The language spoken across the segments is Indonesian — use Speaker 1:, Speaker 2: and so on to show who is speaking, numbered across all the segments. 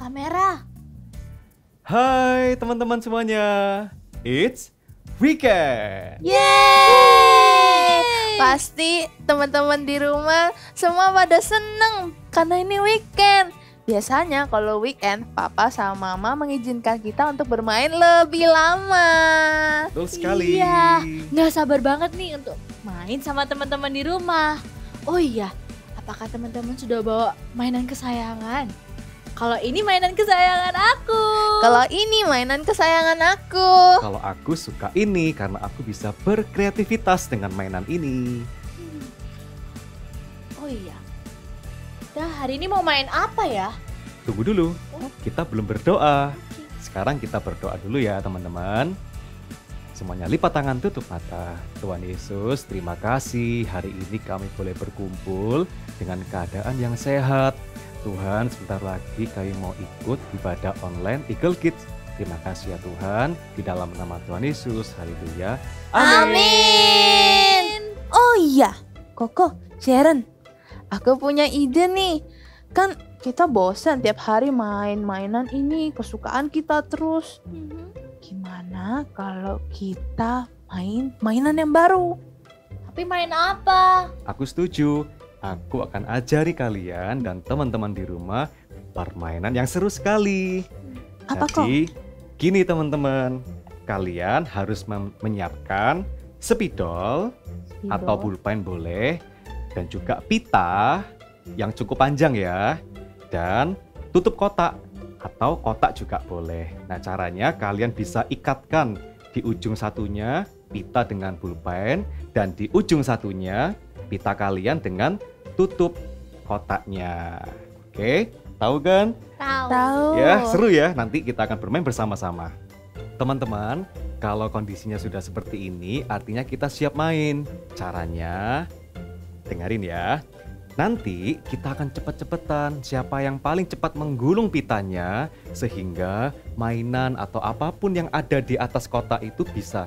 Speaker 1: warna merah.
Speaker 2: Hai teman-teman semuanya, it's weekend.
Speaker 3: Yeay! Pasti teman-teman di rumah semua pada seneng karena ini weekend. Biasanya kalau weekend, papa sama mama mengizinkan kita untuk bermain lebih lama.
Speaker 2: Betul sekali.
Speaker 1: Iya, nggak sabar banget nih untuk main sama teman-teman di rumah. Oh iya, apakah teman-teman sudah bawa mainan kesayangan? Kalau ini mainan kesayangan aku.
Speaker 3: Kalau ini mainan kesayangan aku.
Speaker 2: Kalau aku suka ini karena aku bisa berkreativitas dengan mainan ini.
Speaker 1: Oh iya. Kita hari ini mau main apa ya?
Speaker 2: Tunggu dulu, kita belum berdoa. Sekarang kita berdoa dulu ya teman-teman. Semuanya lipat tangan, tutup mata. Tuhan Yesus, terima kasih hari ini kami boleh berkumpul dengan keadaan yang sehat. Tuhan, sebentar lagi kami mau ikut ibadah online Eagle Kids. Terima kasih ya Tuhan, di dalam nama Tuhan Yesus, haleluya.
Speaker 3: Amin. Oh iya, Koko, Sharon, aku punya ide nih. Kan kita bosan tiap hari main-mainan ini, kesukaan kita terus. Gimana kalau kita main mainan yang baru?
Speaker 1: Tapi main apa?
Speaker 2: Aku setuju. Aku akan ajari kalian dan teman-teman di rumah permainan yang seru sekali.
Speaker 3: Apa
Speaker 2: Jadi, gini teman-teman, kalian harus menyiapkan spidol atau pulpen boleh, dan juga pita yang cukup panjang ya, dan tutup kotak atau kotak juga boleh. Nah, caranya kalian bisa ikatkan di ujung satunya pita dengan pulpen, dan di ujung satunya pita kalian dengan tutup kotaknya. Oke, tahu kan?
Speaker 3: Tahu.
Speaker 2: Ya, seru ya. Nanti kita akan bermain bersama-sama. Teman-teman, kalau kondisinya sudah seperti ini, artinya kita siap main. Caranya, dengerin ya. Nanti kita akan cepet-cepetan. Siapa yang paling cepat menggulung pitanya, sehingga mainan atau apapun yang ada di atas kotak itu bisa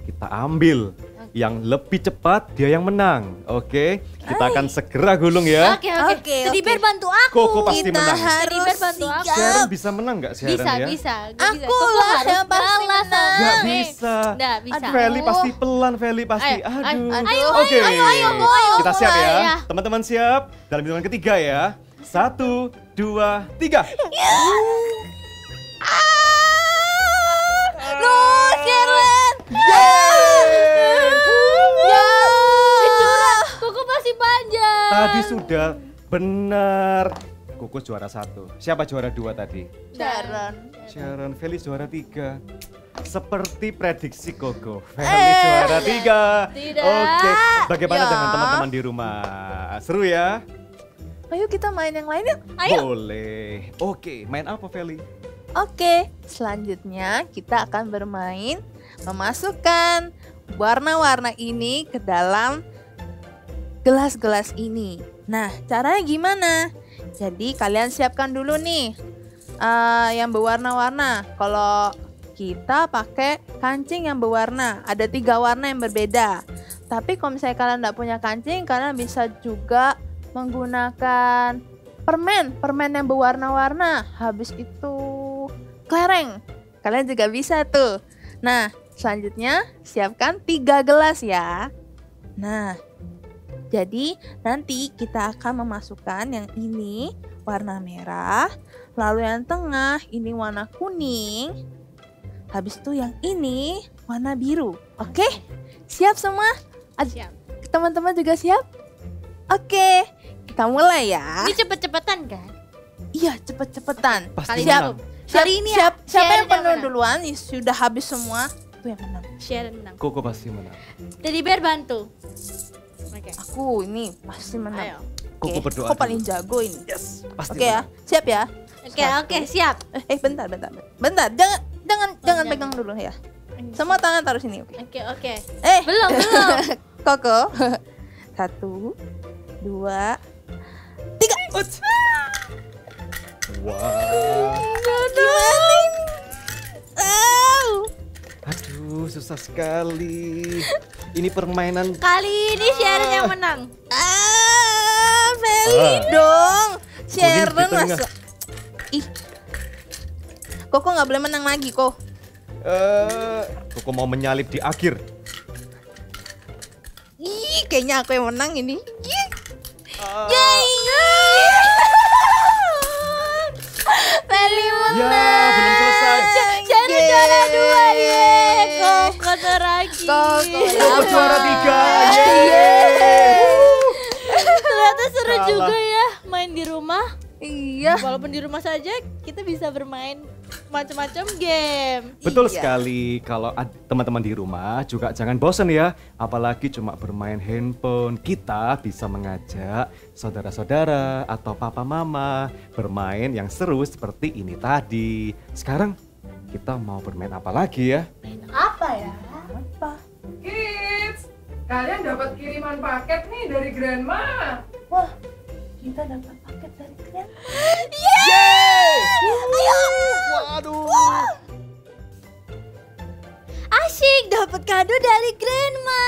Speaker 2: kita ambil. Yang lebih cepat dia yang menang. Oke, kita akan segera gulung ya.
Speaker 1: Oke. Teddy Bear bantu aku.
Speaker 2: Koko pasti
Speaker 3: Kita
Speaker 2: menang.
Speaker 1: Teddy Bear bantu aku.
Speaker 2: Sharon bisa menang nggak Sharon ya?
Speaker 1: Bisa.
Speaker 3: Aku lah yang pasti menang.
Speaker 2: Nggak bisa.
Speaker 1: Nggak bisa.
Speaker 2: Feli pasti pelan, Feli pasti.
Speaker 1: Ayo,
Speaker 2: Oke,
Speaker 1: ayo,
Speaker 2: kita siap ya.
Speaker 1: mulai.
Speaker 2: Teman-teman siap? Dalam hitungan ketiga ya. 1, 2, 3.
Speaker 3: Loh, Sharon.
Speaker 1: Koko pasti panjang.
Speaker 2: Tadi sudah benar. Koko juara 1. Siapa juara 2 tadi? Sharon, Feli juara 3. Seperti prediksi Koko, Feli juara 3.
Speaker 1: Tidak.
Speaker 2: Oke, bagaimana
Speaker 3: Ya.
Speaker 2: dengan teman-teman di rumah? Seru ya?
Speaker 3: Ayo kita main yang lain yuk.
Speaker 2: Boleh. Oke, main apa Feli?
Speaker 3: Oke, selanjutnya kita akan bermain memasukkan warna-warna ini ke dalam gelas-gelas ini. Nah, caranya gimana? Jadi kalian siapkan dulu nih yang berwarna-warna. Kalau kita pakai kancing yang berwarna, ada 3 warna yang berbeda. Tapi kalau misalnya kalian tidak punya kancing, kalian bisa juga menggunakan permen yang berwarna-warna. Habis itu kelereng, kalian juga bisa tuh. Nah, selanjutnya siapkan 3 gelas ya. Nah, jadi nanti kita akan memasukkan yang ini warna merah, lalu yang tengah ini warna kuning, habis itu yang ini warna biru. Oke, siap semua?
Speaker 1: Siap.
Speaker 3: Teman-teman juga siap? Oke, kita mulai ya.
Speaker 1: Ini cepet-cepetan kan?
Speaker 3: Iya, cepet-cepetan.
Speaker 2: Pasti
Speaker 3: Siap.
Speaker 2: menang.
Speaker 1: Hari ini ya,
Speaker 3: Siapa yang
Speaker 1: Sharon
Speaker 3: penuh
Speaker 1: menang.
Speaker 3: duluan? Sudah habis semua. Itu yang menang.
Speaker 1: Sharon menang.
Speaker 2: Koko pasti menang.
Speaker 1: Teddy Bear bantu. Oke.
Speaker 3: Aku ini pasti menang.
Speaker 1: Ayo.
Speaker 2: Koko
Speaker 3: Oke,
Speaker 2: berdoa
Speaker 3: aku paling
Speaker 2: dulu.
Speaker 3: jago ini.
Speaker 2: Yes, pasti
Speaker 3: Oke ya,
Speaker 2: menang.
Speaker 3: siap ya.
Speaker 1: Oke, siap.
Speaker 3: Bentar. Jangan pegang dulu ya. Semua tangan taruh sini, oke.
Speaker 1: Oke.
Speaker 3: Eh,
Speaker 1: Belum.
Speaker 3: Koko. 1, 2, 3.
Speaker 2: Wow.
Speaker 3: Gimana ini?
Speaker 2: Aduh, susah sekali. Ini permainan.
Speaker 1: Kali ini Sharon yang menang.
Speaker 3: Feli dong.
Speaker 2: Kuning di
Speaker 3: Sharon
Speaker 2: tengah.
Speaker 3: masa. Ih, Koko nggak boleh menang lagi, Ko.
Speaker 2: Koko mau menyalip di akhir.
Speaker 3: Ih, kayaknya aku yang menang ini. Ih.
Speaker 2: Ah,
Speaker 3: Feli menang.
Speaker 2: Ya, belum selesai.
Speaker 1: Jadi juara 2 ye. Koko teragi.
Speaker 3: Koko
Speaker 2: Koko juara 3.
Speaker 1: Ternyata seru
Speaker 2: Kalah.
Speaker 1: juga ya main di rumah.
Speaker 3: Iya.
Speaker 1: Walaupun di rumah saja kita bisa bermain macam-macam game.
Speaker 2: Betul
Speaker 3: Iya.
Speaker 2: sekali. Kalau teman-teman di rumah juga jangan bosan ya. Apalagi cuma bermain handphone. Kita bisa mengajak saudara-saudara atau papa mama bermain yang seru seperti ini tadi. Sekarang kita mau bermain apa lagi ya?
Speaker 1: Apa ya?
Speaker 3: Apa?
Speaker 4: Kids, kalian dapat kiriman paket nih dari Grandma.
Speaker 3: Wah, kita dapat paket dari kalian.
Speaker 2: Ayo! Waduh!
Speaker 1: Asyik dapat kado dari Grandma.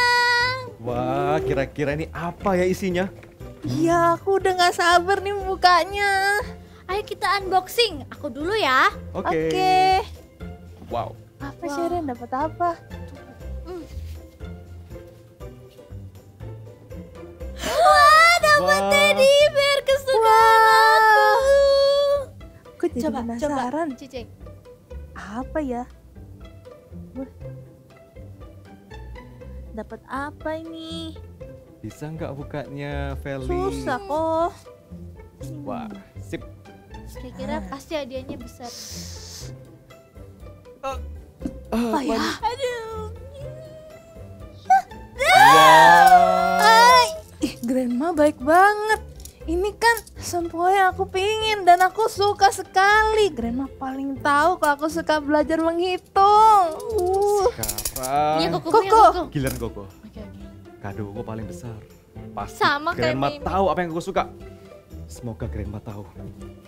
Speaker 2: Wah, kira-kira ini apa ya isinya?
Speaker 3: Iya, aku udah nggak sabar nih bukanya.
Speaker 1: Ayo kita unboxing. Aku dulu ya.
Speaker 3: Oke.
Speaker 2: Wow.
Speaker 3: Apa Sharon dapat apa?
Speaker 1: Wah, dapat
Speaker 2: Wah.
Speaker 1: teddy bear kesukaan aku.
Speaker 3: Aku jadi penasaran.
Speaker 1: Cicing.
Speaker 3: Apa ya? Wah. Dapat apa ini?
Speaker 2: Bisa nggak bukanya, Feli?
Speaker 3: Susah kok.
Speaker 2: Wah, sip.
Speaker 1: Kira-kira pasti hadiahnya besar.
Speaker 3: Apa ya?
Speaker 1: Aduh.
Speaker 2: Wow.
Speaker 3: Ih, Grandma baik banget. Ini kan semua yang aku pingin dan aku suka sekali. Grandma paling tahu kalau aku suka belajar menghitung.
Speaker 2: Sekarang
Speaker 1: Iya, Koko.
Speaker 3: Koko.
Speaker 2: giliran Koko.
Speaker 1: Oke.
Speaker 2: Kado Koko paling besar. Pasti
Speaker 1: Sama kayak
Speaker 2: Grandma
Speaker 1: Mimi.
Speaker 2: tahu apa yang Koko suka. Semoga Grandma tahu.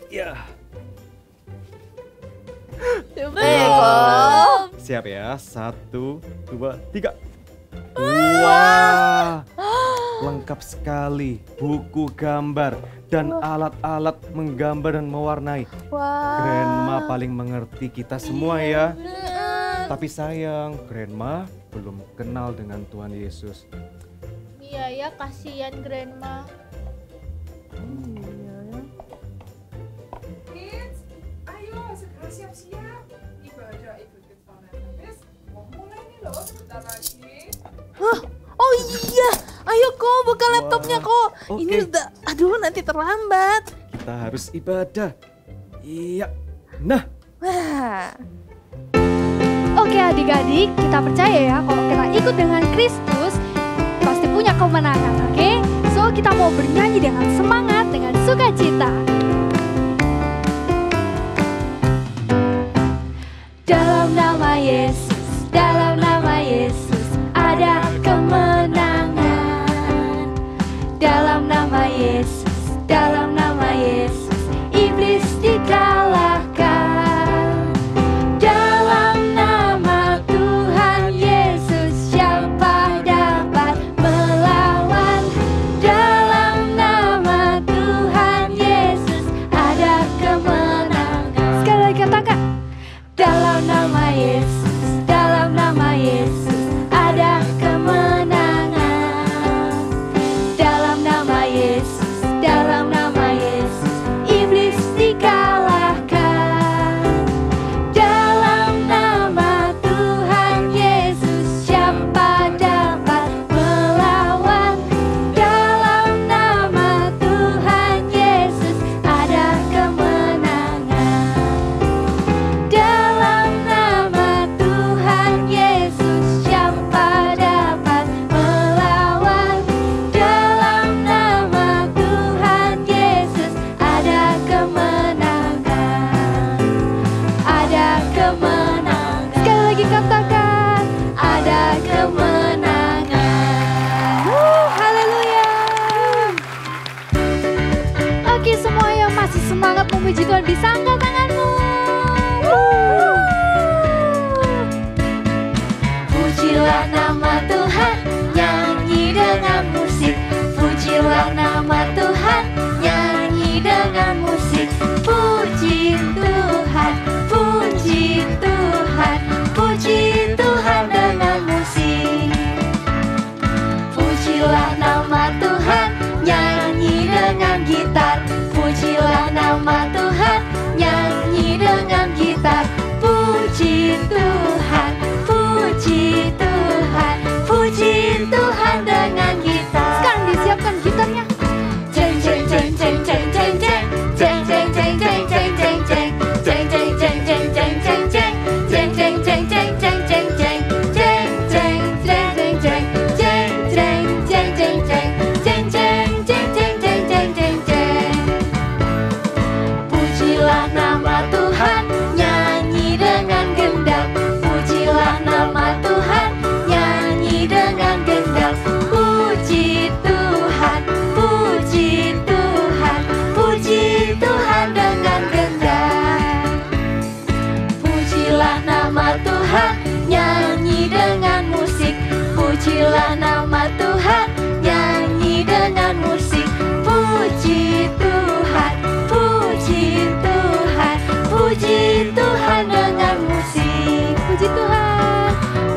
Speaker 2: Ya,
Speaker 1: Coba
Speaker 3: Ayo,
Speaker 1: ya.
Speaker 3: Kok.
Speaker 2: siap ya. 1, 2, 3. Wah, lengkap sekali. Buku gambar dan alat-alat menggambar dan mewarnai.
Speaker 3: Wah.
Speaker 2: Grandma paling mengerti kita semua ya.
Speaker 3: Mm-mm.
Speaker 2: Tapi sayang, Grandma belum kenal dengan Tuhan Yesus.
Speaker 1: Iya ya, kasihan Grandma.
Speaker 4: Kids, ayo segera siap-siap. Ibadah ikut kita habis. Mau mulai nih loh sebentar lagi.
Speaker 3: Hah? Oh iya, ayo kok buka laptopnya kok.
Speaker 2: oke.
Speaker 3: Ini udah, aduh nanti terlambat.
Speaker 2: Kita harus ibadah. Iya. Nah,
Speaker 3: Wah.
Speaker 5: Oke adik-adik, kita percaya ya kalau kita ikut dengan Kristus pasti punya kemenangan, oke? So kita mau bernyanyi dengan semangat, dengan sukacita. Dalam nama Yesus, dalam nama Yesus ada kemenangan. Dalam nama Yesus, dalam nama Yesus iblis dikalahkan. Dalam nama Tuhan Yesus siapa dapat melawan? Dalam nama Tuhan Yesus ada kemenangan. Sekali lagi katakan. Dalam nama Yesus, dalam nama Yesus ada kemenangan. Dalam nama Yesus, dalam nama Yesus iblis dikalahkan. Dalam nama Tuhan Yesus siapa dapat melawan? Dalam nama Tuhan Yesus ada kemenangan. Dalam nama Tuhan Yesus siapa dapat melawan? Dalam nama Tuhan Yesus ada kemenangan. Ada kemenangan. Sekali lagi katakan, ada kemenangan. Haleluya. Oke, semua yang masih semangat memuji Tuhan bisa angkat tanganmu. Pujilah nama Tuhan, nyanyi dengan musik. Pujilah nama Tuhan, nyanyi dengan musik. Puji Tuhan, puji
Speaker 1: nama Tuhan, nyanyi dengan musik. Puji Tuhan, puji Tuhan, puji Tuhan dengan musik. Puji Tuhan,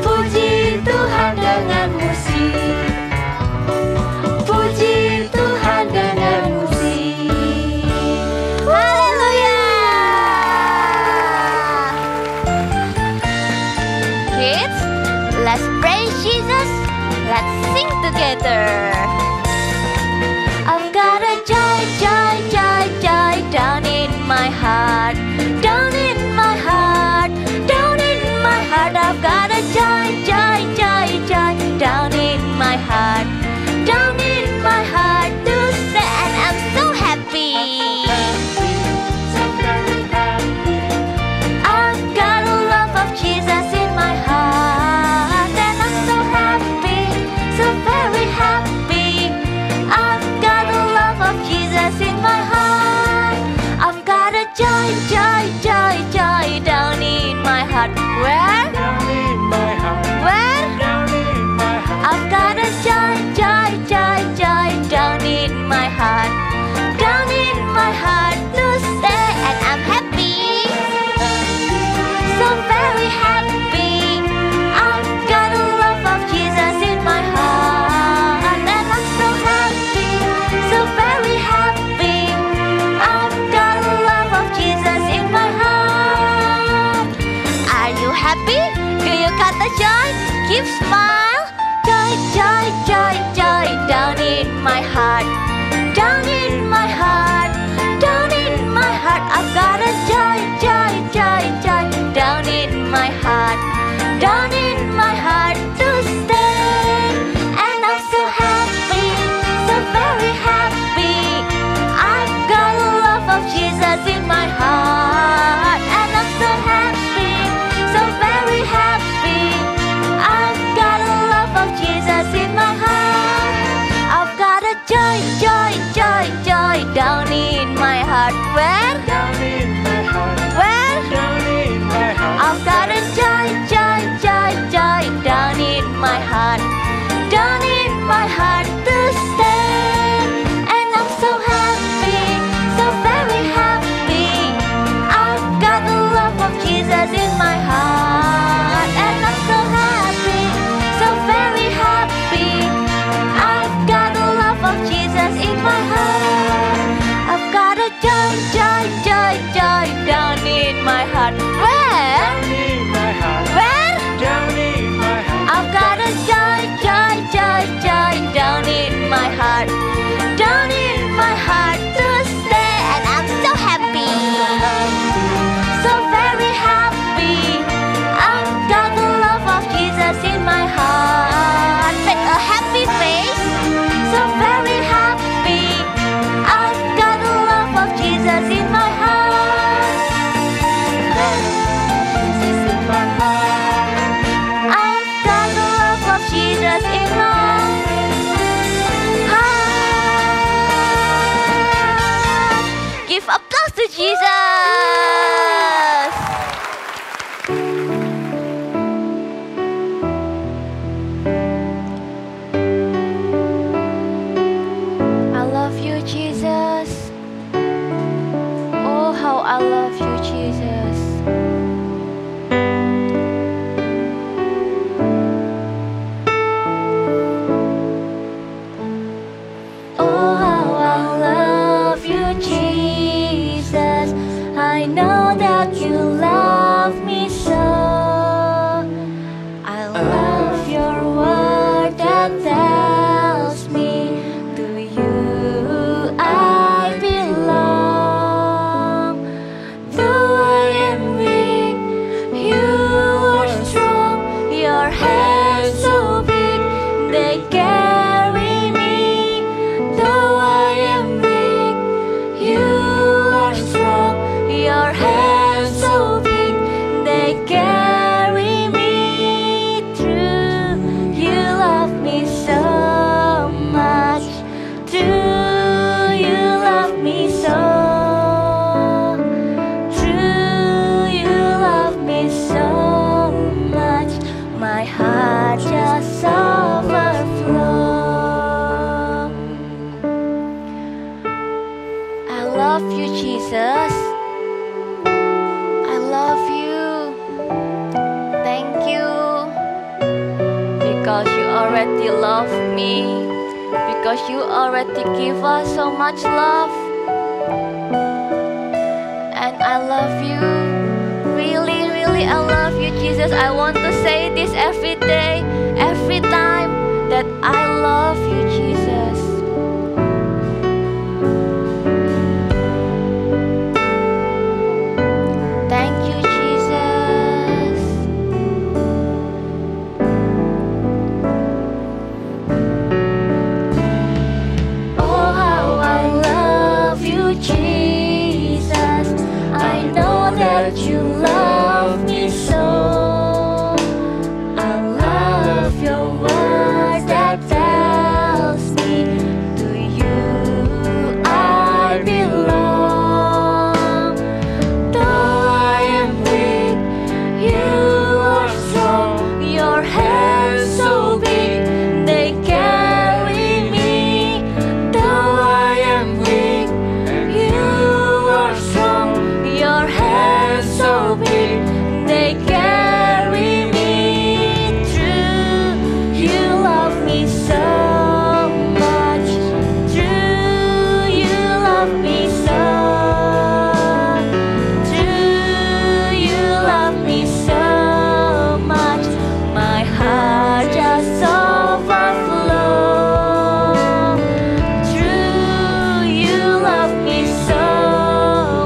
Speaker 1: puji Tuhan dengan musik. Puji Tuhan dengan musik. Haleluya. Kids, let's praise Jesus. Let's sing together. I've got a joy, joy, joy, joy down in my heart. Down in my heart, down in my heart. I've got a joy, joy, joy, joy down in my heart. Down in my heart to say, and I'm so happy. I've got a love of Jesus in my heart, and I'm so happy, so very happy. I've got a love of Jesus in my heart. I've got a joy, joy, joy, joy down in my heart. Where?
Speaker 6: Down in my heart,
Speaker 1: Where?
Speaker 6: down in my heart.
Speaker 1: I've got a joy, joy, joy, joy down in my heart. Down in my heart to stay, and I'm happy, so very happy. I've got a love of Jesus in my heart, and I'm so happy, so very happy. I've got a love of Jesus in my heart. Are you happy? Do you got the joy? Keep smile. Joy, joy, joy, joy down in my heart. Down in my heart, down in my heart. I've got a joy, joy, joy, joy down in my heart. Down in my heart to stay, and I'm so happy, so very happy. I've got a love of Jesus in my heart, and I'm so happy, so very happy. I've got a love of Jesus in my heart. I've got a joy, joy, joy, joy down in my heart. Where?
Speaker 6: Down in my heart,
Speaker 1: Where?
Speaker 6: down in my heart.
Speaker 1: I've got a joy, joy, joy, joy down in my heart. Down in my heart to stay, and I'm so happy, so very happy. I've got the love of Jesus in my heart, and I'm so happy, so very happy. I've got the love of Jesus in my heart. I've got a joy, joy, joy, joy down in my heart. Where?
Speaker 6: Down in my heart,
Speaker 1: Where?
Speaker 6: down in my heart.
Speaker 1: I've got a joy, joy, joy, joy down in my heart. Down in my heart to stay, and I'm so happy, so very happy. I've got the love of Jesus in my heart. Make a happy face, so very happy. I've got the love of Jesus in my heart.
Speaker 6: Jesus in my heart.
Speaker 1: I've got the love of Jesus in my heart. Give applause to Jesus. I love you, Jesus. Oh, how I love you, Jesus. Oh, how I love you, Jesus. I know that you love me so. I love your word that tells me to you I belong. Though I am weak, you are strong. Your hands so big, they carry me. Though I am weak, you are strong. Your hands so big, love you, Jesus. I love you. Thank you. Because you already love me. Because you already give us so much love. And I love you. Really, really, I love you, Jesus. I want to say this every day, every time, that I love you, Jesus. Thank you, Jesus. Oh, how I love you, Jesus. I know that you love me so. I love your word that tells me to you I belong. Though I am weak, you are strong. Your hands so big, they carry me. Though I am weak, you are strong. Your hands so big, they carry me through. You love me so much. True, you love me so. True, you love me so much. My heart just overflows. True, you love me so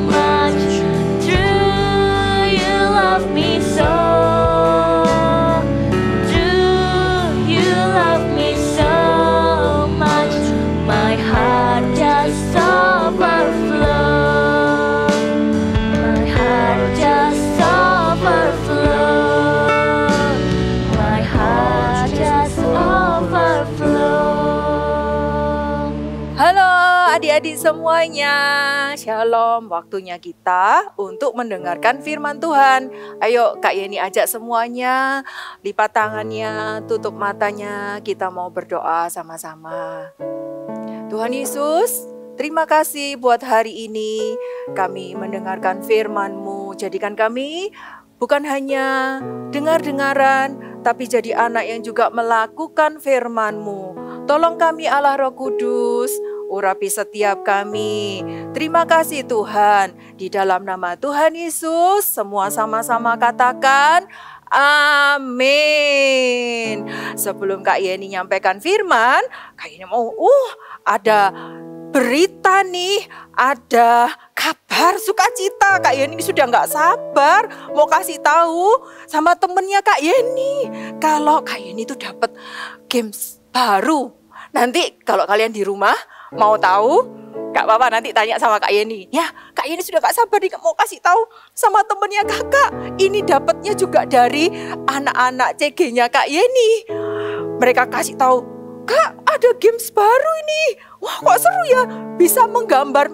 Speaker 1: much. True, you love me so. True, you love me so much. My heart just overflows. My heart just overflows. My heart just overflows.
Speaker 3: Halo adik-adik semuanya, Shalom. Waktunya kita untuk mendengarkan firman Tuhan. Ayo Kak Yeni ajak semuanya, lipat tangannya, tutup matanya, kita mau berdoa sama-sama. Tuhan Yesus, terima kasih buat hari ini kami mendengarkan firman-Mu. Jadikan kami bukan hanya dengar-dengaran, tapi jadi anak yang juga melakukan firman-Mu. Tolong kami Allah Roh Kudus, urapi setiap kami. Terima kasih Tuhan. Di dalam nama Tuhan Yesus, semua sama-sama katakan amin. Sebelum Kak Yeni nyampaikan firman, Kak Yeni mau ada berita nih, ada kabar sukacita. Kak Yeni sudah nggak sabar mau kasih tahu sama temennya Kak Yeni kalau Kak Yeni itu dapat games baru. Nanti kalau kalian di rumah mau tahu, gak apa-apa nanti tanya sama Kak Yeni. Ya, Kak Yeni sudah gak sabar nih mau kasih tahu sama temennya kakak. Ini dapatnya juga dari anak-anak CG-nya Kak Yeni. Mereka kasih tahu, Kak ada games baru ini. Wah kok seru ya, bisa menggambar.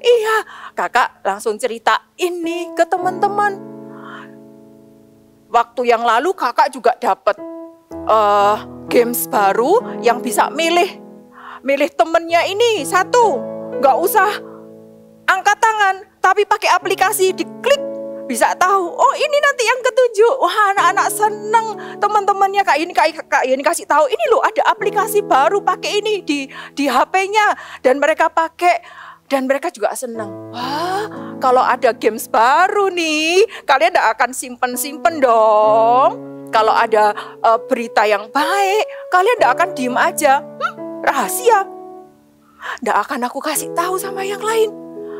Speaker 3: Iya, kakak langsung cerita ini ke teman-teman. Waktu yang lalu kakak juga dapat games baru yang bisa milih temennya ini satu. Gak usah angkat tangan, tapi pakai aplikasi, diklik bisa tahu. Oh ini nanti yang ketujuh. Wah anak-anak seneng. Teman-temannya Kak Yeni kasih tahu, ini loh ada aplikasi baru pakai ini di HP-nya. Dan mereka pakai dan mereka juga seneng. Wah kalau ada games baru nih, kalian gak akan simpen-simpen dong. Kalau ada berita yang baik, kalian gak akan diem aja. Rahasia. Gak akan aku kasih tahu sama yang lain.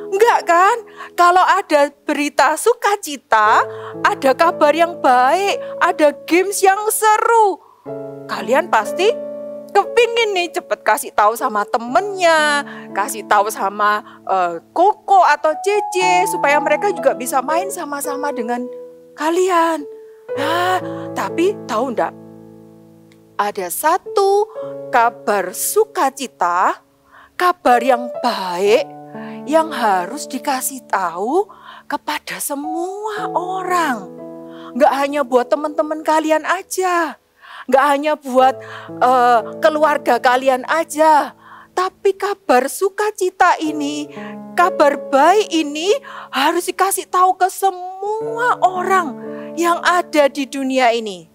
Speaker 3: Enggak kan? Kalau ada berita sukacita, ada kabar yang baik, ada games yang seru, kalian pasti kepingin nih cepet kasih tahu sama temennya, kasih tahu sama Koko atau Cece supaya mereka juga bisa main sama-sama dengan kalian. Nah, tapi tahu enggak? Ada satu kabar sukacita, kabar yang baik yang harus dikasih tahu kepada semua orang. Nggak hanya buat teman-teman kalian aja, nggak hanya buat keluarga kalian aja,
Speaker 7: Tapi kabar sukacita ini, kabar baik ini harus dikasih tahu ke semua orang yang ada di dunia ini.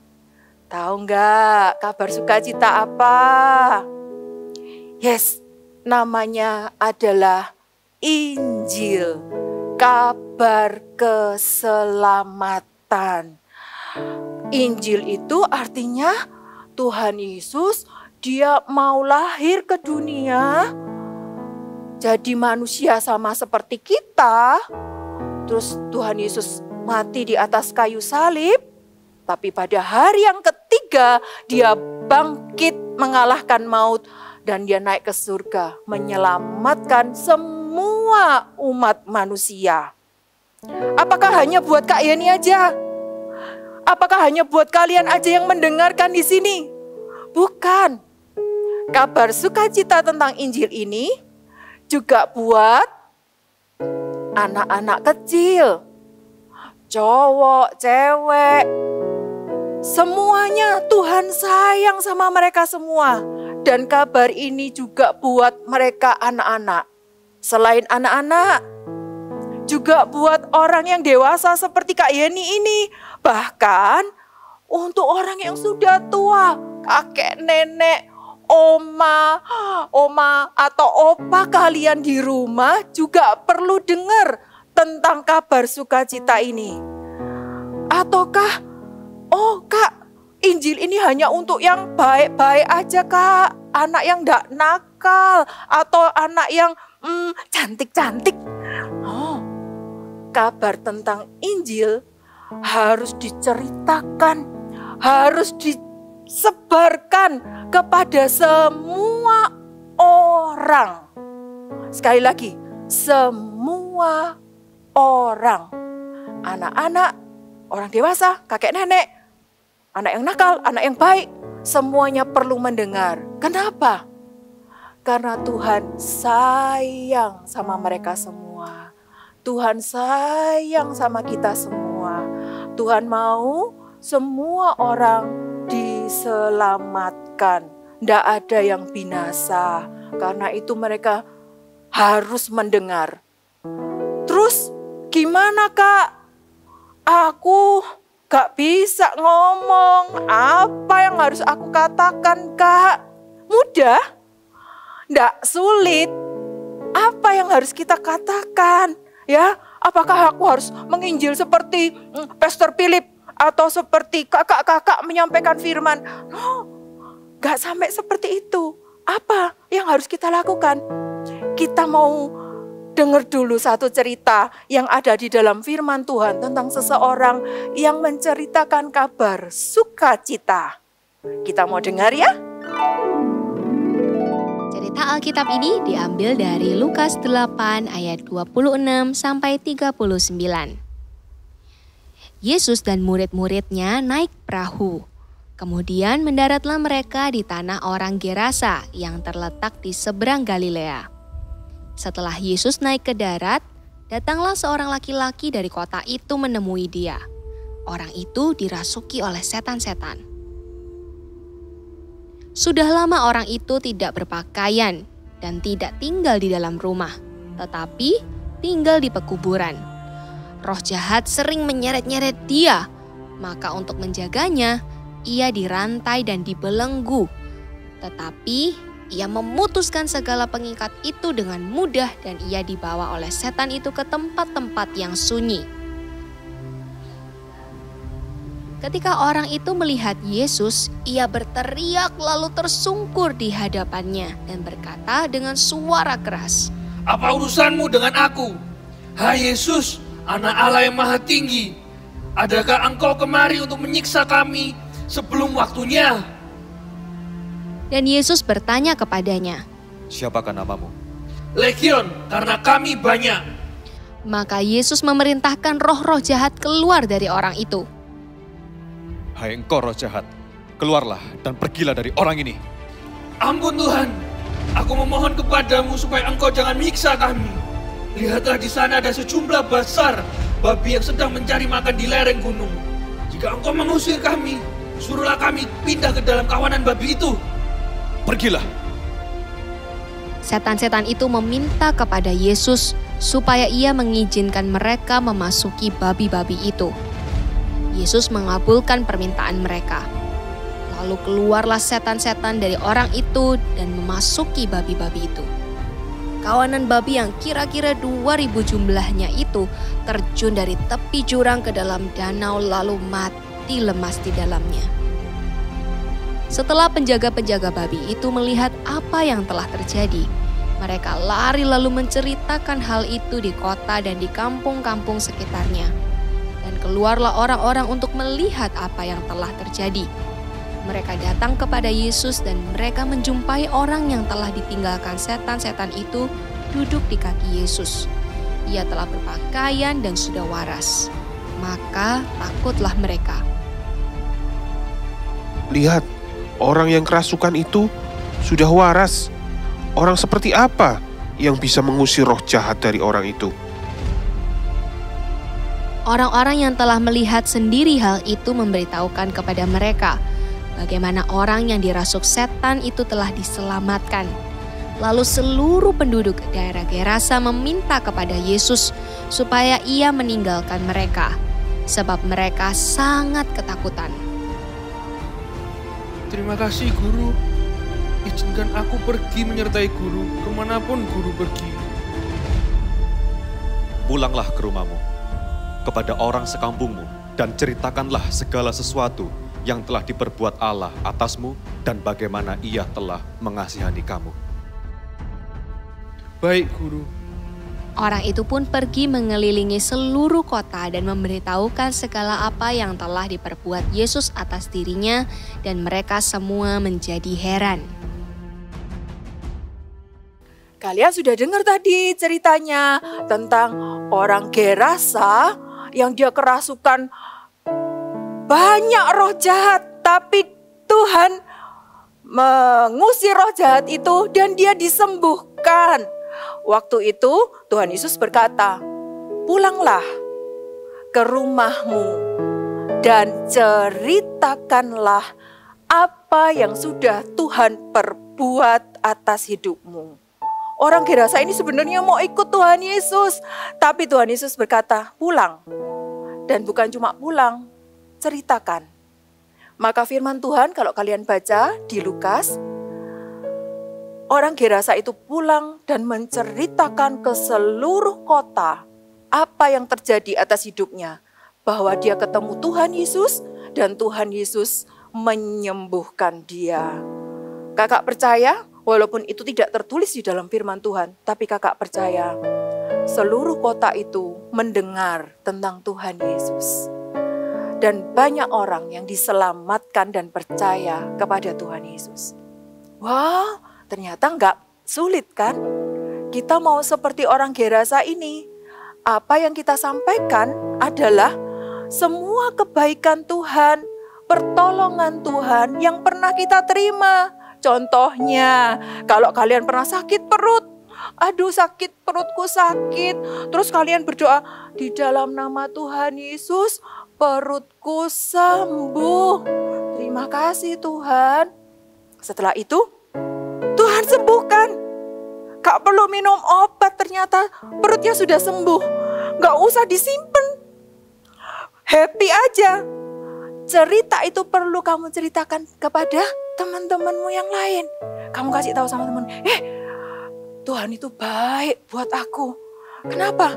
Speaker 7: Tahu nggak kabar sukacita apa? Yes, namanya adalah Injil, kabar keselamatan. Injil itu artinya Tuhan Yesus, Dia mau lahir ke dunia, jadi manusia sama seperti kita. Terus Tuhan Yesus mati di atas kayu salib, tapi pada hari yang ketiga Dia bangkit mengalahkan maut dan Dia naik ke surga, menyelamatkan semua umat manusia. Apakah hanya buat Kak Yeni aja? Apakah hanya buat kalian aja yang mendengarkan di sini? Bukan. Kabar sukacita tentang Injil ini juga buat anak-anak kecil, cowok, cewek. Semuanya Tuhan sayang sama mereka semua. Dan kabar ini juga buat mereka anak-anak. Selain anak-anak, juga buat orang yang dewasa seperti Kak Yeni ini. Bahkan untuk orang yang sudah tua, kakek, nenek, oma atau opa kalian di rumah juga perlu dengar tentang kabar sukacita ini. Ataukah, oh Kak, Injil ini hanya untuk yang baik-baik aja Kak, anak yang gak nakal atau anak yang cantik-cantik. Oh, kabar tentang Injil harus diceritakan, harus disebarkan kepada semua orang. Sekali lagi, semua orang. Anak-anak, orang dewasa, kakek nenek, anak yang nakal, anak yang baik, semuanya perlu mendengar. Kenapa? Karena Tuhan sayang sama mereka semua. Tuhan sayang sama kita semua. Tuhan mau semua orang diselamatkan. Tidak ada yang binasa. Karena itu mereka harus mendengar. Terus gimana Kak? Aku gak bisa ngomong. Apa yang harus aku katakan Kak? Mudah? Tidak sulit. Apa yang harus kita katakan? Ya, apakah aku harus menginjil seperti Pastor Philip atau seperti kakak-kakak menyampaikan firman? No, gak sampai seperti itu. Apa yang harus kita lakukan? Kita mau dengar dulu satu cerita yang ada di dalam firman Tuhan tentang seseorang yang menceritakan kabar sukacita. Kita mau dengar ya?
Speaker 1: Cerita Alkitab ini diambil dari Lukas 8 ayat 26 sampai 39. Yesus dan murid-muridnya naik perahu. Kemudian mendaratlah mereka di tanah orang Gerasa yang terletak di seberang Galilea. Setelah Yesus naik ke darat, datanglah seorang laki-laki dari kota itu menemui dia. Orang itu dirasuki oleh setan-setan. Sudah lama orang itu tidak berpakaian dan tidak tinggal di dalam rumah, tetapi tinggal di pekuburan. Roh jahat sering menyeret-nyeret dia, maka untuk menjaganya, ia dirantai dan dibelenggu. Tetapi ia memutuskan segala pengikat itu dengan mudah dan ia dibawa oleh setan itu ke tempat-tempat yang sunyi. Ketika orang itu melihat Yesus, ia berteriak lalu tersungkur di hadapannya dan berkata dengan suara keras,
Speaker 6: Apa urusanmu dengan aku? Hai Yesus, Anak Allah yang Maha Tinggi, adakah engkau kemari untuk menyiksa kami sebelum waktunya?
Speaker 1: Dan Yesus bertanya kepadanya,
Speaker 2: Siapakah namamu?
Speaker 6: Legion, karena kami banyak.
Speaker 1: Maka Yesus memerintahkan roh-roh jahat keluar dari orang itu.
Speaker 2: Hai engkau roh jahat, keluarlah dan pergilah dari orang ini.
Speaker 6: Ampun Tuhan, aku memohon kepadamu supaya engkau jangan menyiksa kami. Lihatlah di sana ada sejumlah besar babi yang sedang mencari makan di lereng gunung. Jika engkau mengusir kami, suruhlah kami pindah ke dalam kawanan babi itu.
Speaker 2: Pergilah.
Speaker 8: Setan-setan itu meminta kepada Yesus supaya ia mengizinkan mereka memasuki babi-babi itu. Yesus mengabulkan permintaan mereka. Lalu keluarlah setan-setan dari orang itu dan memasuki babi-babi itu. Kawanan babi yang kira-kira 2.000 jumlahnya itu terjun dari tepi jurang ke dalam danau lalu mati lemas di dalamnya. Setelah penjaga-penjaga babi itu melihat apa yang telah terjadi, mereka lari lalu menceritakan hal itu di kota dan di kampung-kampung sekitarnya. Dan keluarlah orang-orang untuk melihat apa yang telah terjadi. Mereka datang kepada Yesus dan mereka menjumpai orang yang telah ditinggalkan setan-setan itu duduk di kaki Yesus. Ia telah berpakaian dan sudah waras. Maka takutlah mereka.
Speaker 9: Lihat, orang yang kerasukan itu sudah waras. Orang seperti apa yang bisa mengusir roh jahat dari orang itu?
Speaker 8: Orang-orang yang telah melihat sendiri hal itu memberitahukan kepada mereka bagaimana orang yang dirasuk setan itu telah diselamatkan. Lalu seluruh penduduk daerah Gerasa meminta kepada Yesus supaya ia meninggalkan mereka, sebab mereka sangat ketakutan.
Speaker 6: Terima kasih Guru. Izinkan aku pergi menyertai Guru kemanapun Guru pergi.
Speaker 2: Pulanglah ke rumahmu, kepada orang sekampungmu, dan ceritakanlah segala sesuatu yang telah diperbuat Allah atasmu dan bagaimana Ia telah mengasihani kamu.
Speaker 6: Baik, Guru.
Speaker 8: Orang itu pun pergi mengelilingi seluruh kota dan memberitahukan segala apa yang telah diperbuat Yesus atas dirinya, dan mereka semua menjadi heran.
Speaker 7: Kalian sudah dengar tadi ceritanya tentang orang Gerasa yang dia kerasukan banyak roh jahat, tapi Tuhan mengusir roh jahat itu dan dia disembuhkan. Waktu itu Tuhan Yesus berkata, "Pulanglah ke rumahmu dan ceritakanlah apa yang sudah Tuhan perbuat atas hidupmu." Orang Gerasa ini sebenarnya mau ikut Tuhan Yesus, tapi Tuhan Yesus berkata, "Pulang." Dan bukan cuma pulang, ceritakan. Maka firman Tuhan kalau kalian baca di Lukas, orang Gerasa itu pulang dan menceritakan ke seluruh kota apa yang terjadi atas hidupnya. Bahwa dia ketemu Tuhan Yesus dan Tuhan Yesus menyembuhkan dia. Kakak percaya, walaupun itu tidak tertulis di dalam firman Tuhan, tapi kakak percaya seluruh kota itu mendengar tentang Tuhan Yesus. Dan banyak orang yang diselamatkan dan percaya kepada Tuhan Yesus. Wah, ternyata enggak sulit kan? Kita mau seperti orang Gerasa ini. Apa yang kita sampaikan adalah semua kebaikan Tuhan, pertolongan Tuhan yang pernah kita terima. Contohnya, kalau kalian pernah sakit perut, aduh sakit perutku sakit, terus kalian berdoa, di dalam nama Tuhan Yesus, perutku sembuh. Terima kasih Tuhan. Setelah itu, Tuhan sembuhkan. Gak perlu minum obat, ternyata perutnya sudah sembuh. Gak usah disimpan. Happy aja. Cerita itu perlu kamu ceritakan kepada teman-temanmu yang lain. Kamu kasih tahu sama teman, Tuhan itu baik buat aku. Kenapa?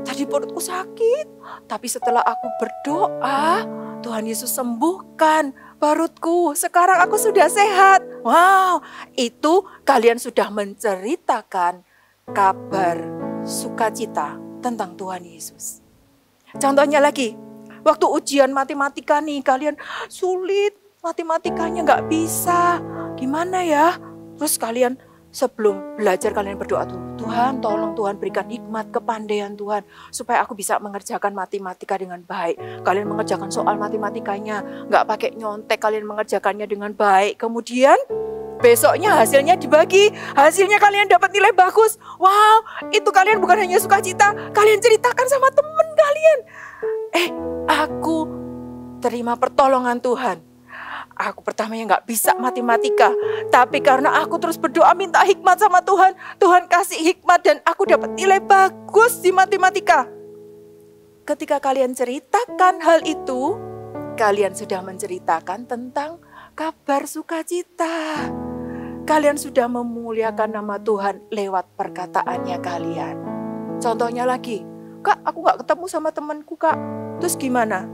Speaker 7: Tadi perutku sakit, tapi setelah aku berdoa, Tuhan Yesus sembuhkan perutku. Sekarang aku sudah sehat. Wow, itu kalian sudah menceritakan kabar sukacita tentang Tuhan Yesus. Contohnya lagi, waktu ujian matematika nih, kalian sulit, matematikanya nggak bisa. Gimana ya? Terus kalian sebelum belajar kalian berdoa tuh, Tuhan tolong Tuhan berikan hikmat, kepandaian Tuhan supaya aku bisa mengerjakan matematika dengan baik. Kalian mengerjakan soal matematikanya, nggak pakai nyontek, kalian mengerjakannya dengan baik. Kemudian besoknya hasilnya dibagi, hasilnya kalian dapat nilai bagus. Wow, itu kalian bukan hanya sukacita, kalian ceritakan sama teman kalian. Aku terima pertolongan Tuhan. Aku pertamanya nggak bisa matematika. Tapi karena aku terus berdoa minta hikmat sama Tuhan. Tuhan kasih hikmat dan aku dapat nilai bagus di matematika. Ketika kalian ceritakan hal itu, kalian sudah menceritakan tentang kabar sukacita. Kalian sudah memuliakan nama Tuhan lewat perkataannya kalian. Contohnya lagi, Kak, aku gak ketemu sama temanku, Kak. Terus gimana?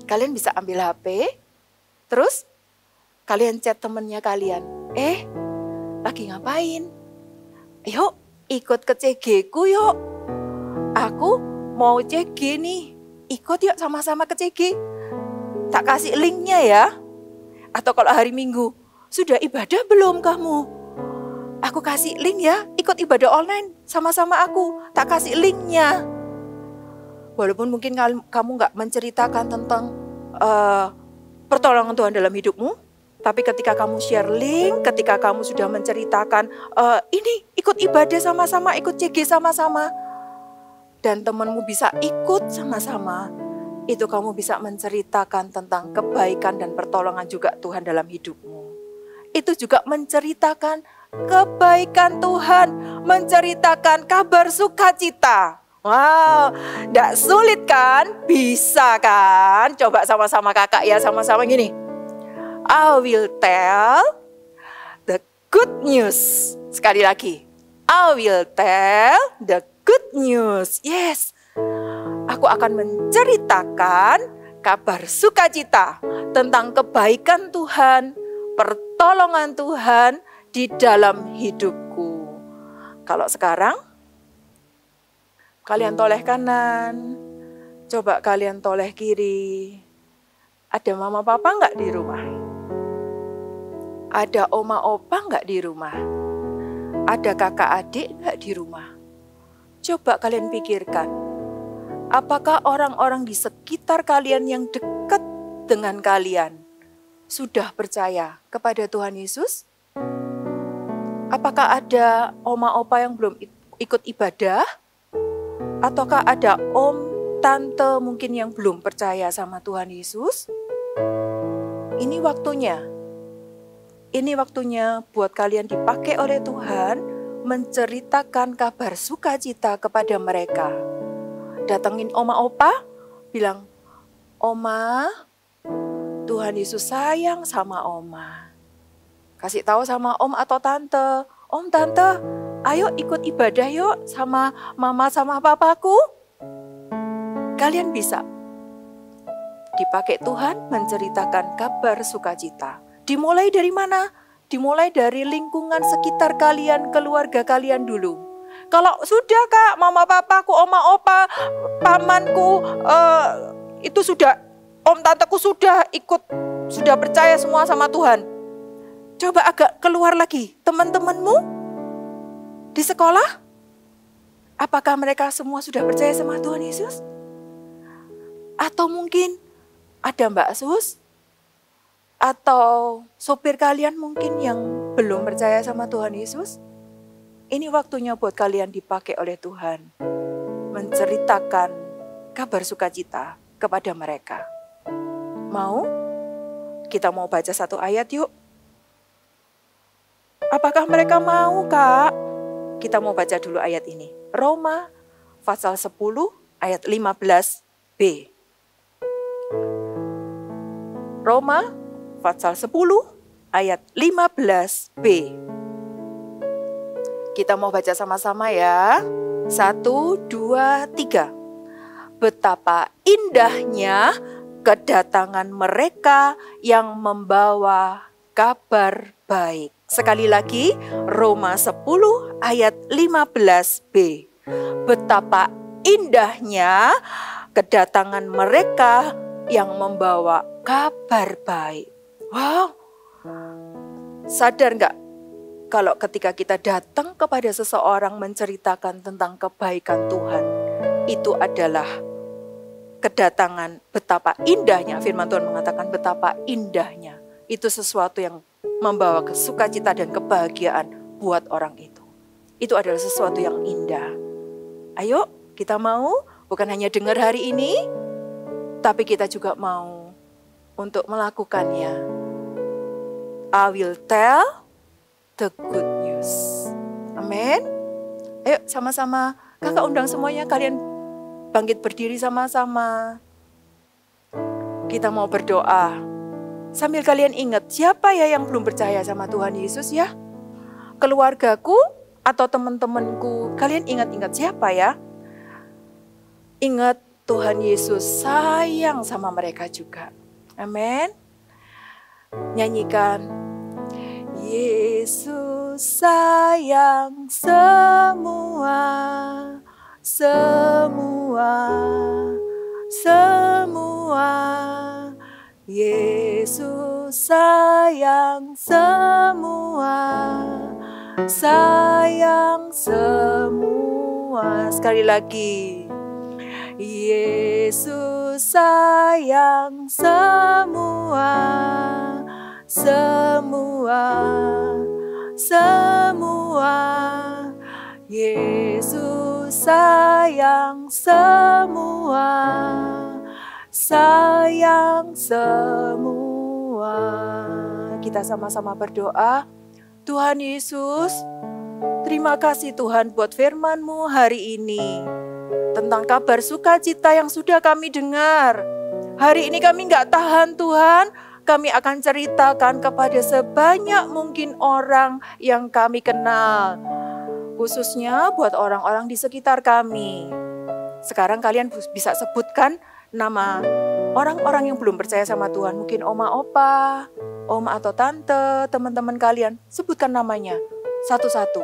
Speaker 7: Kalian bisa ambil HP, terus kalian chat temennya kalian. Lagi ngapain? Yuk, ikut ke CG ku yuk. Aku mau CG nih. Ikut yuk sama-sama ke CG. Tak kasih linknya ya. Atau kalau hari Minggu, sudah ibadah belum kamu? Aku kasih link ya, ikut ibadah online sama-sama aku. Tak kasih linknya. Walaupun mungkin kamu gak menceritakan tentang pertolongan Tuhan dalam hidupmu. Tapi ketika kamu share link, ketika kamu sudah menceritakan, ini ikut ibadah sama-sama, ikut CG sama-sama. Dan temanmu bisa ikut sama-sama. Itu kamu bisa menceritakan tentang kebaikan dan pertolongan juga Tuhan dalam hidupmu. Itu juga menceritakan kebaikan Tuhan, menceritakan kabar sukacita. Wow, tidak sulit kan? Bisa kan? Coba sama-sama kakak ya, sama-sama gini. I will tell the good news. Sekali lagi. I will tell the good news. Yes. Aku akan menceritakan kabar sukacita tentang kebaikan Tuhan, pertolongan Tuhan di dalam hidupku. Kalau sekarang, kalian toleh kanan, coba kalian toleh kiri. Ada mama papa nggak di rumah? Ada oma opa nggak di rumah? Ada kakak adik nggak di rumah? Coba kalian pikirkan. Apakah orang-orang di sekitar kalian yang dekat dengan kalian sudah percaya kepada Tuhan Yesus? Apakah ada oma opa yang belum ikut ibadah? Ataukah ada om, tante mungkin yang belum percaya sama Tuhan Yesus? Ini waktunya. Ini waktunya buat kalian dipakai oleh Tuhan menceritakan kabar sukacita kepada mereka. Datengin oma opa, bilang, Oma, Tuhan Yesus sayang sama Oma. Kasih tahu sama om atau tante, Om, tante, ayo ikut ibadah yuk sama mama sama papaku. Kalian bisa dipakai Tuhan menceritakan kabar sukacita. Dimulai dari mana? Dimulai dari lingkungan sekitar kalian, keluarga kalian dulu. Kalau sudah Kak, mama papaku, oma opa, pamanku, itu sudah, om tanteku sudah ikut, sudah percaya semua sama Tuhan. Coba agak keluar lagi, teman-temanmu di sekolah, apakah mereka semua sudah percaya sama Tuhan Yesus? Atau mungkin ada Mbak Sus, atau sopir kalian mungkin yang belum percaya sama Tuhan Yesus? Ini waktunya buat kalian dipakai oleh Tuhan. Menceritakan kabar sukacita kepada mereka. Mau? Kita mau baca satu ayat yuk. Apakah mereka mau, Kak? Kita mau baca dulu ayat ini. Roma pasal 10 ayat 15b. Roma pasal 10 ayat 15b. Kita mau baca sama-sama ya. 1, 2, 3. Betapa indahnya kedatangan mereka yang membawa kabar baik. Sekali lagi, Roma 10 ayat 15b. Betapa indahnya kedatangan mereka yang membawa kabar baik. Wow, sadar nggak? Kalau ketika kita datang kepada seseorang menceritakan tentang kebaikan Tuhan, itu adalah kedatangan betapa indahnya. Firman Tuhan mengatakan betapa indahnya. Itu sesuatu yang membawa sukacita dan kebahagiaan buat orang itu. Itu adalah sesuatu yang indah. Ayo kita mau bukan hanya dengar hari ini, tapi kita juga mau untuk melakukannya. I will tell the good news. Amin. Ayo sama-sama, kakak undang semuanya, kalian bangkit berdiri sama-sama. Kita mau berdoa. Sambil kalian ingat, siapa ya yang belum percaya sama Tuhan Yesus ya? Keluargaku atau teman-temanku, kalian ingat-ingat siapa ya? Ingat Tuhan Yesus sayang sama mereka juga. Amin. Nyanyikan. Yesus sayang semua. Yesus sayang semua. Sekali lagi. Yesus sayang semua. Yesus sayang semua. Kita sama-sama berdoa. Tuhan Yesus, terima kasih Tuhan buat firman-Mu hari ini. Tentang kabar sukacita yang sudah kami dengar. Hari ini kami gak tahan Tuhan. Kami akan ceritakan kepada sebanyak mungkin orang yang kami kenal. Khususnya buat orang-orang di sekitar kami. Sekarang kalian bisa sebutkan nama orang-orang yang belum percaya sama Tuhan. Mungkin oma opa, oma atau tante, teman-teman kalian. Sebutkan namanya satu-satu.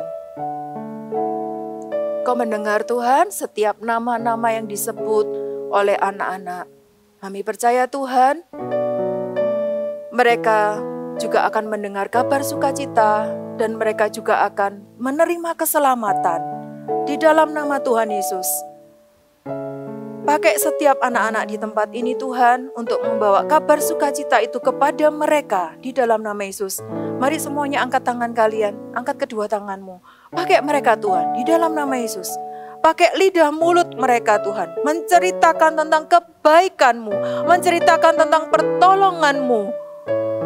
Speaker 7: Kau mendengar Tuhan setiap nama-nama yang disebut oleh anak-anak. Kami percaya Tuhan, mereka juga akan mendengar kabar sukacita dan mereka juga akan menerima keselamatan di dalam nama Tuhan Yesus. Pakai setiap anak-anak di tempat ini Tuhan untuk membawa kabar sukacita itu kepada mereka di dalam nama Yesus. Mari semuanya angkat tangan kalian, angkat kedua tanganmu. Pakai mereka Tuhan di dalam nama Yesus. Pakai lidah mulut mereka Tuhan, menceritakan tentang kebaikan-Mu, menceritakan tentang pertolongan-Mu.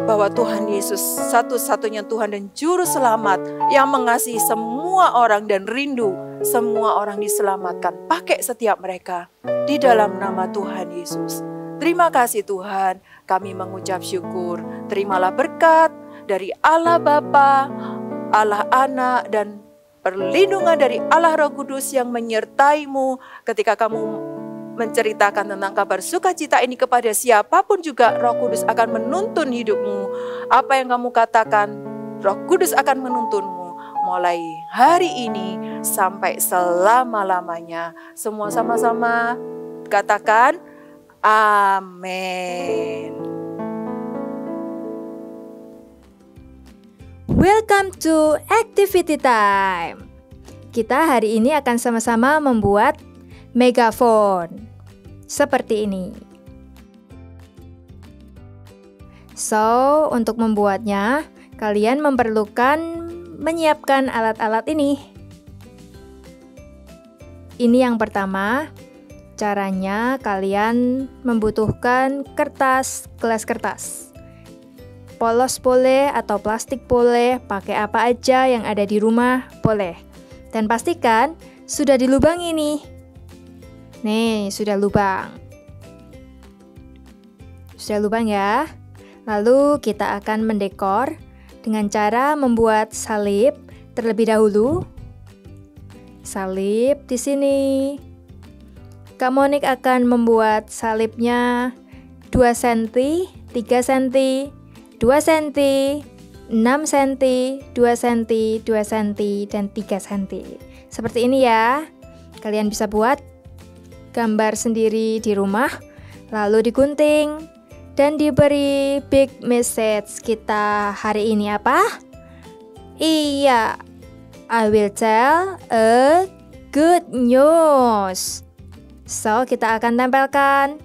Speaker 7: Bahwa Tuhan Yesus satu-satunya Tuhan dan Juru Selamat yang mengasihi semua orang dan rindu semua orang diselamatkan. Pakai setiap mereka di dalam nama Tuhan Yesus. Terima kasih Tuhan, kami mengucap syukur. Terimalah berkat dari Allah Bapa, Allah Anak, dan perlindungan dari Allah Roh Kudus yang menyertai-Mu ketika kamu menceritakan tentang kabar sukacita ini kepada siapapun juga. Roh Kudus akan menuntun hidupmu. Apa yang kamu katakan, Roh Kudus akan menuntunmu mulai hari ini sampai selama-lamanya. Semua sama-sama katakan amin.
Speaker 10: Welcome to Activity Time. Kita hari ini akan sama-sama membuat megafon seperti ini. So, untuk membuatnya, kalian memerlukan menyiapkan alat-alat ini. Ini yang pertama. Caranya kalian membutuhkan kertas, gelas kertas. Polos boleh atau plastik boleh, pakai apa aja yang ada di rumah boleh. Dan pastikan sudah dilubangi nih. Nih, sudah lubang. Sudah lubang ya. Lalu kita akan mendekor dengan cara membuat salib terlebih dahulu. Salib di sini. Kak Monik akan membuat salibnya 2 cm, 3 cm, 2 cm, 6 cm, 2 cm, 2 cm, dan 3 cm. Seperti ini ya. Kalian bisa buat gambar sendiri di rumah, lalu digunting dan diberi big message kita hari ini apa? Iya, I will tell a good news. So, kita akan tempelkan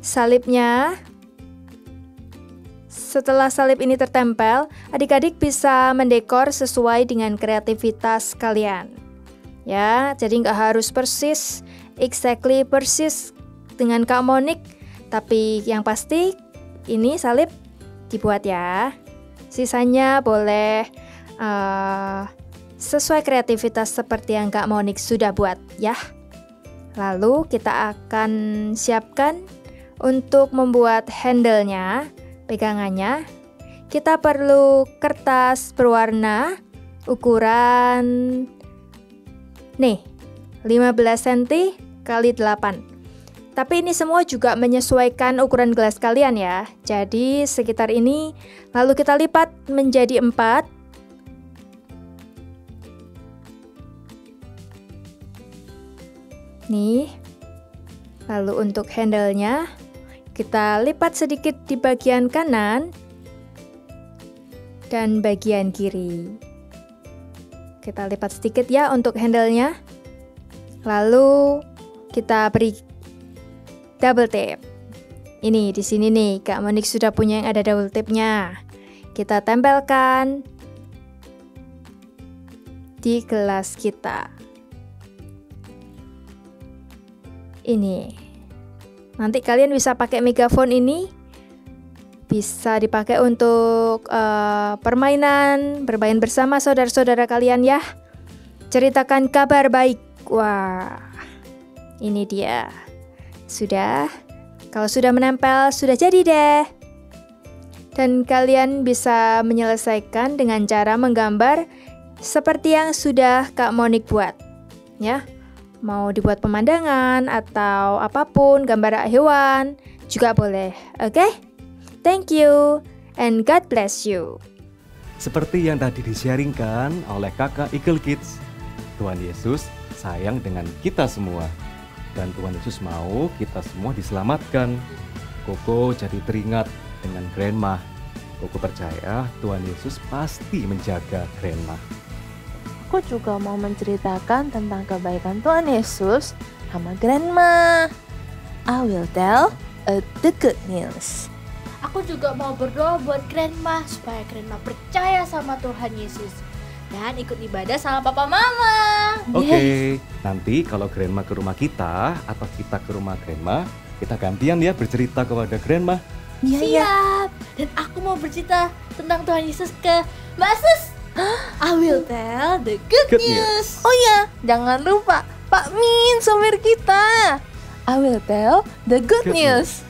Speaker 10: salibnya. Setelah salib ini tertempel, adik-adik bisa mendekor sesuai dengan kreativitas kalian. Ya, jadi nggak harus persis dengan Kak Monik, tapi yang pasti ini salib dibuat ya. Sisanya boleh sesuai kreativitas seperti yang Kak Monik sudah buat ya. Lalu kita akan siapkan untuk membuat handle-nya, pegangannya. Kita perlu kertas berwarna ukuran 15 cm kali 8. Tapi ini semua juga menyesuaikan ukuran gelas kalian ya. Jadi sekitar ini, lalu kita lipat menjadi 4. Nih. Lalu untuk handle-nya kita lipat sedikit di bagian kanan dan bagian kiri. Kita lipat sedikit ya untuk handle-nya. Lalu kita beri double tape. Ini di sini nih, Kak Monik sudah punya yang ada double tape-nya. Kita tempelkan di gelas kita. Ini. Nanti kalian bisa pakai megaphone ini. Bisa dipakai untuk permainan, bermain bersama saudara-saudara kalian ya. Ceritakan kabar baik. Wah, ini dia. Sudah. Kalau sudah menempel, sudah jadi deh. Dan kalian bisa menyelesaikan dengan cara menggambar seperti yang sudah Kak Monik buat. Ya, mau dibuat pemandangan atau apapun, gambar hewan juga boleh. Oke? Thank you and God bless you.
Speaker 2: Seperti yang tadi di-sharingkan oleh kakak Eagle Kids, Tuhan Yesus sayang dengan kita semua. Dan Tuhan Yesus mau kita semua diselamatkan. Koko jadi teringat dengan Grandma. Koko percaya Tuhan Yesus pasti menjaga Grandma.
Speaker 3: Aku juga mau menceritakan tentang kebaikan Tuhan Yesus sama Grandma. I will tell the good news.
Speaker 5: Aku juga mau berdoa buat Grandma supaya Grandma percaya sama Tuhan Yesus dan ikut ibadah sama papa mama.
Speaker 2: Oke, nanti kalau Grandma ke rumah kita atau kita ke rumah Grandma, kita gantian ya bercerita kepada Grandma.
Speaker 5: Siap. Dan aku mau bercerita tentang Tuhan Yesus ke Mbak Sus. I will tell the good news.
Speaker 3: Oh ya, jangan lupa Pak Min, sumir kita. I will tell the good news.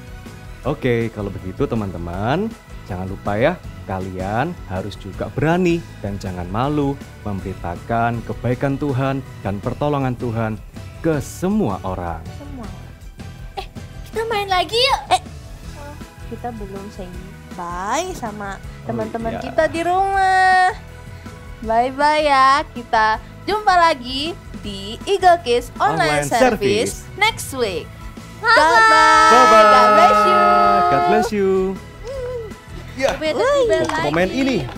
Speaker 2: Oke, kalau begitu teman-teman, jangan lupa ya, kalian harus juga berani dan jangan malu memberitakan kebaikan Tuhan dan pertolongan Tuhan ke semua orang.
Speaker 5: Kita main lagi yuk.
Speaker 3: Kita belum say bye sama teman-teman
Speaker 2: iya.
Speaker 3: kita di rumah. Bye-bye ya, kita jumpa lagi di Eagle Kids Online Service next week.
Speaker 5: Bye-bye.
Speaker 2: Bye-bye.
Speaker 3: God bless you.
Speaker 2: God bless you.
Speaker 5: Momen ini.